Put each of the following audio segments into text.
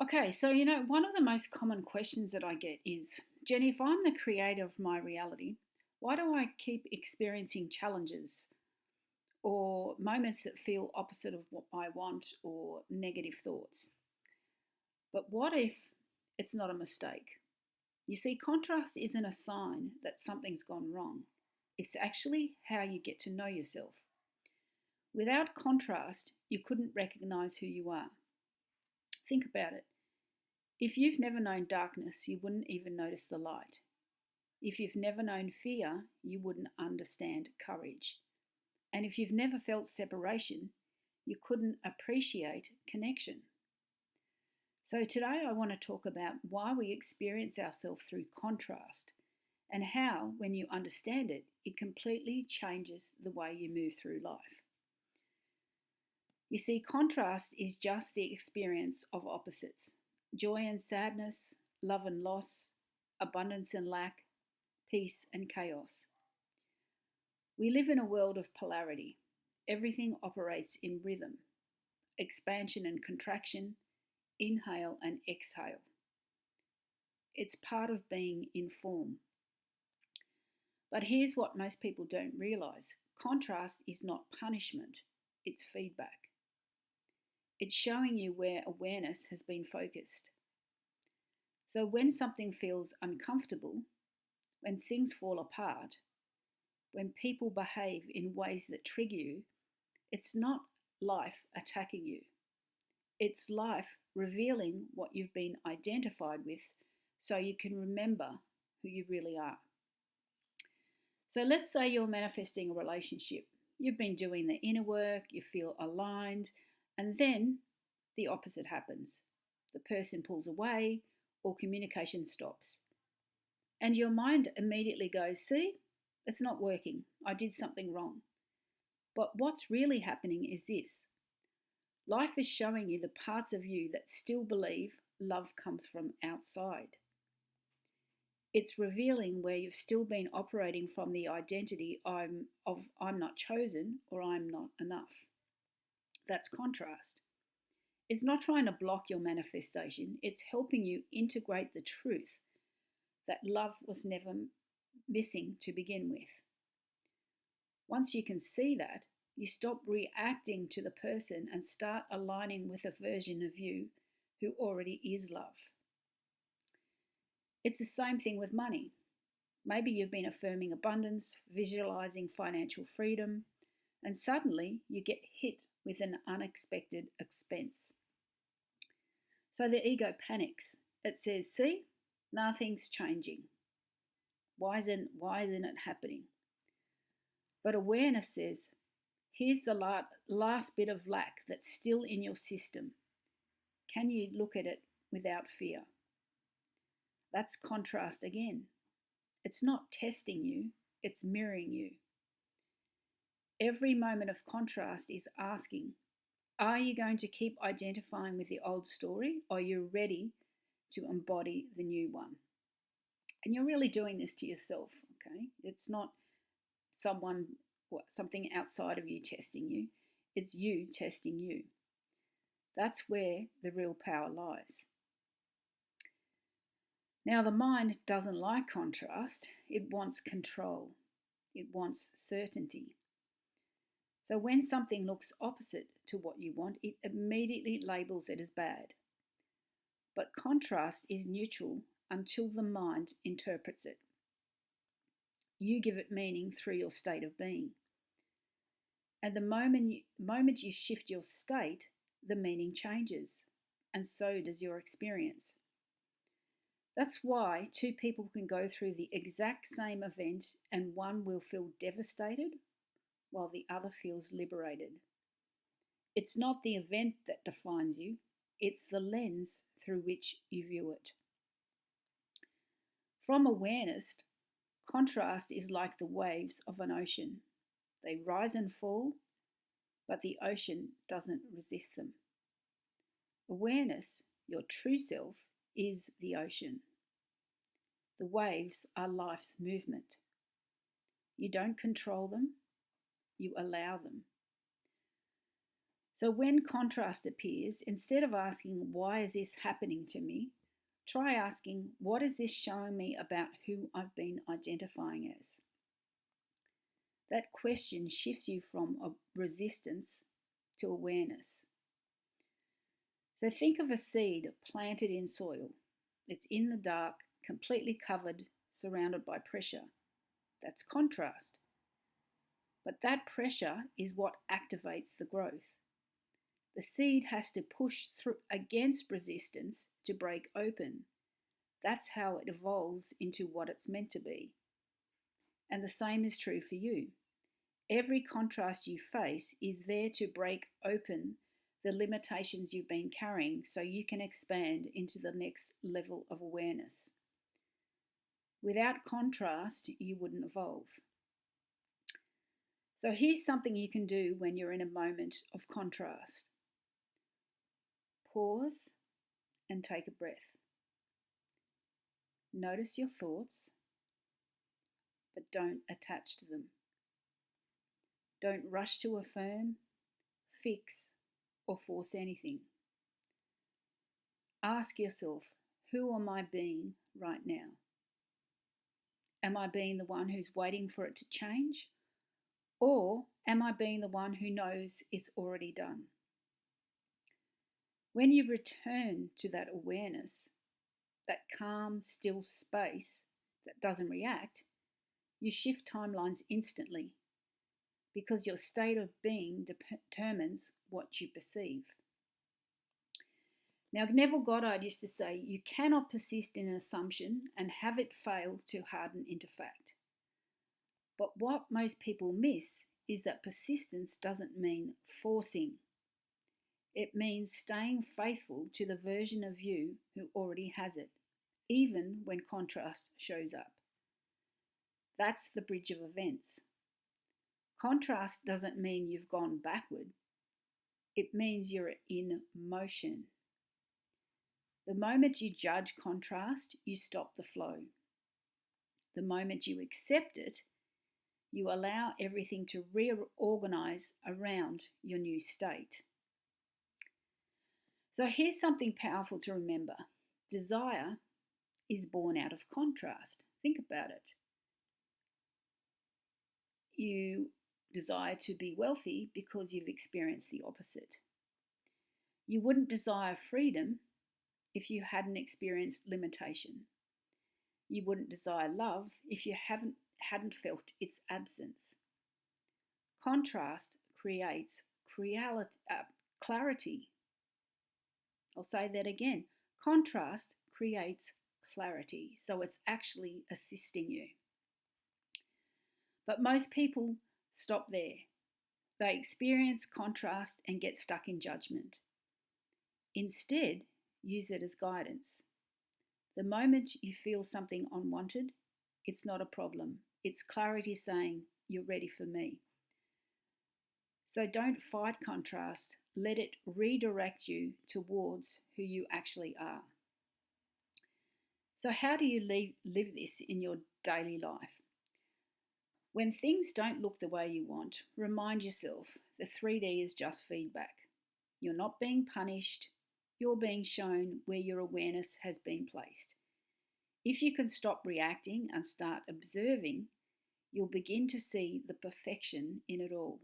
Okay, so one of the most common questions that I get is, Jenny, if I'm the creator of my reality, why do I keep experiencing challenges or moments that feel opposite of what I want or negative thoughts? But what if it's not a mistake? You see, contrast isn't a sign that something's gone wrong. It's actually how you get to know yourself. Without contrast, you couldn't recognize who you are. Think about it. If you've never known darkness, you wouldn't even notice the light. If you've never known fear, you wouldn't understand courage. And if you've never felt separation, you couldn't appreciate connection. So today I want to talk about why we experience ourselves through contrast and how, when you understand it, it completely changes the way you move through life. You see, contrast is just the experience of opposites: joy and sadness, love and loss, abundance and lack, peace and chaos. We live in a world of polarity. Everything operates in rhythm, expansion and contraction, inhale and exhale. It's part of being in form. But here's what most people don't realize: contrast is not punishment, it's feedback. It's showing you where awareness has been focused. So when something feels uncomfortable, when things fall apart, when people behave in ways that trigger you, it's not life attacking you. It's life revealing what you've been identified with so you can remember who you really are. So let's say you're manifesting a relationship. You've been doing the inner work, you feel aligned, and then the opposite happens. The person pulls away or communication stops. And your mind immediately goes, see, it's not working. I did something wrong. But what's really happening is this: life is showing you the parts of you that still believe love comes from outside. It's revealing where you've still been operating from the identity of I'm not chosen or I'm not enough. That's contrast. It's not trying to block your manifestation, it's helping you integrate the truth that love was never missing to begin with. Once you can see that, you stop reacting to the person and start aligning with a version of you who already is love. It's the same thing with money. Maybe you've been affirming abundance, visualizing financial freedom, and suddenly you get hit with an unexpected expense. So the ego panics. It says, see, nothing's changing. Why isn't it happening? But awareness says, here's the last bit of lack that's still in your system. Can you look at it without fear? That's contrast again. It's not testing you, it's mirroring you. Every moment of contrast is asking, are you going to keep identifying with the old story, or are you ready to embody the new one? And you're really doing this to yourself, okay? It's not something outside of you testing you. It's you testing you. That's where the real power lies. Now, the mind doesn't like contrast. It wants control. It wants certainty. So when something looks opposite to what you want, it immediately labels it as bad. But contrast is neutral until the mind interprets it. You give it meaning through your state of being. And the moment you shift your state, the meaning changes, and so does your experience. That's why two people can go through the exact same event and one will feel devastated while the other feels liberated. It's not the event that defines you, it's the lens through which you view it. From awareness, contrast is like the waves of an ocean. They rise and fall, but the ocean doesn't resist them. Awareness, your true self, is the ocean. The waves are life's movement. You don't control them, you allow them. So when contrast appears, instead of asking, why is this happening to me? Try asking, what is this showing me about who I've been identifying as? That question shifts you from a resistance to awareness. So think of a seed planted in soil. It's in the dark, completely covered, surrounded by pressure. That's contrast. But that pressure is what activates the growth. The seed has to push through against resistance to break open. That's how it evolves into what it's meant to be. And the same is true for you. Every contrast you face is there to break open the limitations you've been carrying so you can expand into the next level of awareness. Without contrast, you wouldn't evolve. So here's something you can do when you're in a moment of contrast. Pause and take a breath. Notice your thoughts, but don't attach to them. Don't rush to affirm, fix, or force anything. Ask yourself, who am I being right now? Am I being the one who's waiting for it to change? Or am I being the one who knows it's already done? When you return to that awareness, that calm, still space that doesn't react, you shift timelines instantly because your state of being determines what you perceive. Now, Neville Goddard used to say, you cannot persist in an assumption and have it fail to harden into fact. But what most people miss is that persistence doesn't mean forcing. It means staying faithful to the version of you who already has it, even when contrast shows up. That's the bridge of events. Contrast doesn't mean you've gone backward. It means you're in motion. The moment you judge contrast, you stop the flow. The moment you accept it, you allow everything to reorganize around your new state. So here's something powerful to remember. Desire is born out of contrast. Think about it. You desire to be wealthy because you've experienced the opposite. You wouldn't desire freedom if you hadn't experienced limitation. You wouldn't desire love if you hadn't felt its absence. Contrast creates clarity. I'll say that again. Contrast creates clarity, so it's actually assisting you. But most people stop there. They experience contrast and get stuck in judgment. Instead, use it as guidance. The moment you feel something unwanted, it's not a problem. It's clarity saying, you're ready for me. So don't fight contrast. Let it redirect you towards who you actually are. So how do you live this in your daily life? When things don't look the way you want, remind yourself the 3D is just feedback. You're not being punished. You're being shown where your awareness has been placed. If you can stop reacting and start observing, you'll begin to see the perfection in it all.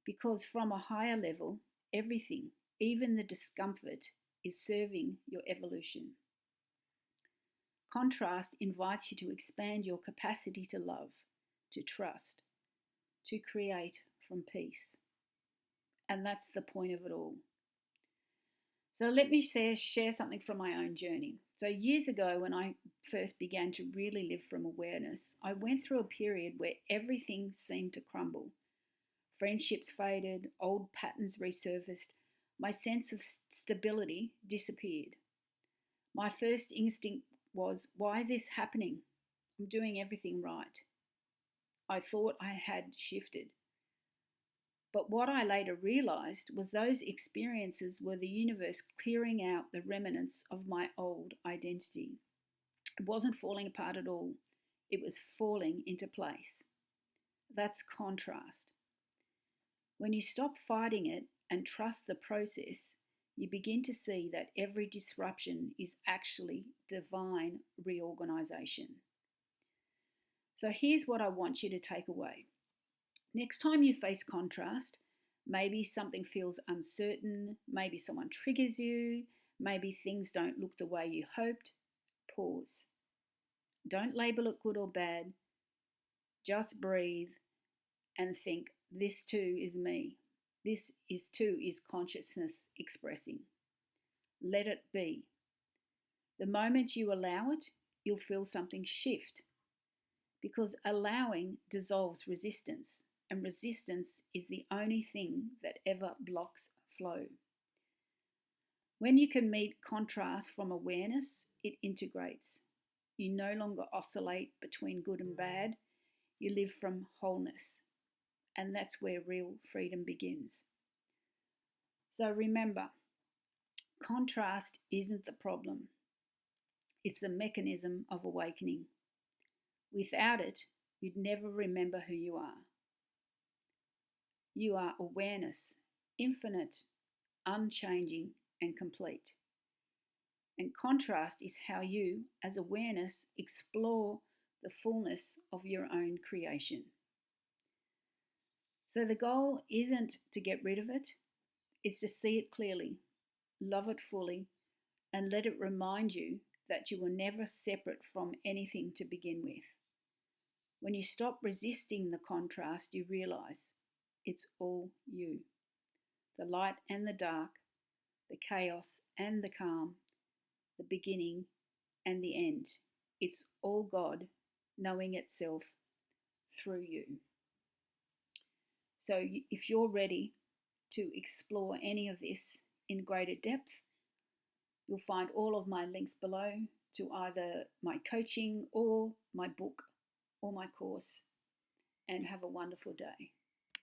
Because from a higher level, everything, even the discomfort, is serving your evolution. Contrast invites you to expand your capacity to love, to trust, to create from peace. And that's the point of it all. So let me share something from my own journey. So years ago, when I first began to really live from awareness, I went through a period where everything seemed to crumble. Friendships faded, old patterns resurfaced, my sense of stability disappeared. My first instinct was, why is this happening? I'm doing everything right. I thought I had shifted. But what I later realized was those experiences were the universe clearing out the remnants of my old identity. It wasn't falling apart at all. It was falling into place. That's contrast. When you stop fighting it and trust the process, you begin to see that every disruption is actually divine reorganization. So here's what I want you to take away. Next time you face contrast, maybe something feels uncertain, maybe someone triggers you, maybe things don't look the way you hoped, pause. Don't label it good or bad. Just breathe and think, this too is me. This is too is consciousness expressing. Let it be. The moment you allow it, you'll feel something shift, because allowing dissolves resistance, and resistance is the only thing that ever blocks flow. When you can meet contrast from awareness, it integrates. You no longer oscillate between good and bad, you live from wholeness. And that's where real freedom begins. So remember, contrast isn't the problem. It's a mechanism of awakening. Without it, you'd never remember who you are. You are awareness, infinite, unchanging, and complete. And contrast is how you, as awareness, explore the fullness of your own creation. So the goal isn't to get rid of it, it's to see it clearly, love it fully, and let it remind you that you were never separate from anything to begin with. When you stop resisting the contrast, you realize it's all you. The light and the dark, the chaos and the calm, the beginning and the end. It's all God knowing itself through you. So if you're ready to explore any of this in greater depth, you'll find all of my links below to either my coaching or my book or my course. And have a wonderful day.